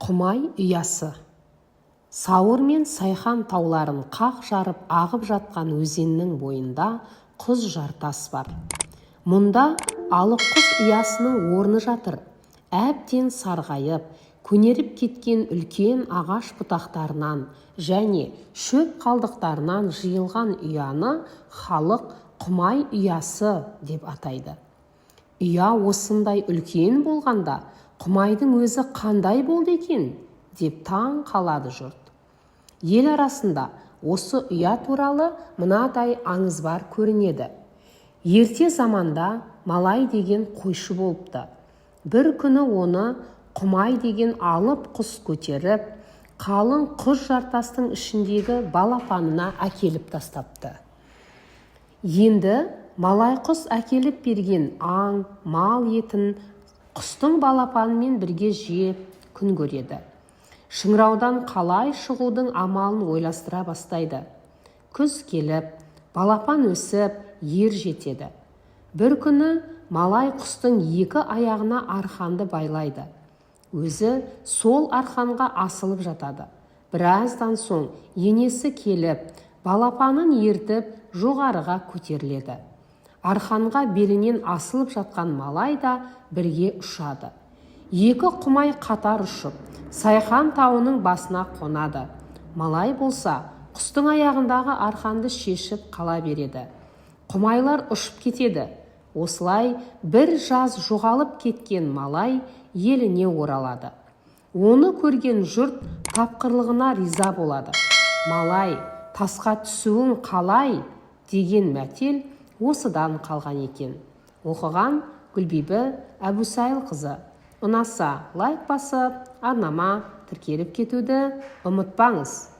Құмай ұясы. Сауыр мен Сайхан тауларын қақ жарып ағып жатқан өзеннің бойында құз жартас бар. Мұнда алық құс ұясының орны жатыр. Әбден сарғайып, көнеріп кеткен үлкен ағаш бұтақтарынан және шөп қалдықтарынан жиылған ұяны халық Құмай ұясы деп атайды. Ұя осындай үлкен болғанда, Құмайдың өзі қандай болды екен, деп таң қалады жұрт. Ел арасында осы ұя туралы мынадай аңыз бар көрінеді. Ерте заманда Малай деген қойшы болыпты. Бір күні оны Құмай деген алып құс көтеріп, қалың құз жартастың ішіндегі балапанына әкеліп тастапты. Енді Малай құс әкеліп берген аң, мал етін құстың балапанымен бірге жеп күн көреді. Шыңыраудан қалай шығудың амалын ойластыра бастайды. Күз келіп, балапан өсіп, ер жетеді. Бір күні Малай құстың екі аяғына арқанды байлайды. Өзі сол арқанға асылып жатады. Біраздан соң енесі келіп, балапанын ертіп жоғарыға көтеріледі. Арқанға белінен асылып жатқан Малай да бірге ұшады. Екі Құмай қатар ұшып, Сайхан тауының басына қонады. Малай болса, құстың аяғындағы арқанды шешіп қала береді. Құмайлар ұшып кетеді. Осылай бір жаз жоғалып кеткен Малай еліне оралады. Оны көрген жұрт тапқырлығына риза болады. Малай, тасқа түсуің қалай? Деген мәтел осыдан қалған екен. Оқыған Гүлбибі Әбусайылқызы. Ұнаса лайк басып, арнама тіркеліп кетуді ұмытпаңыз.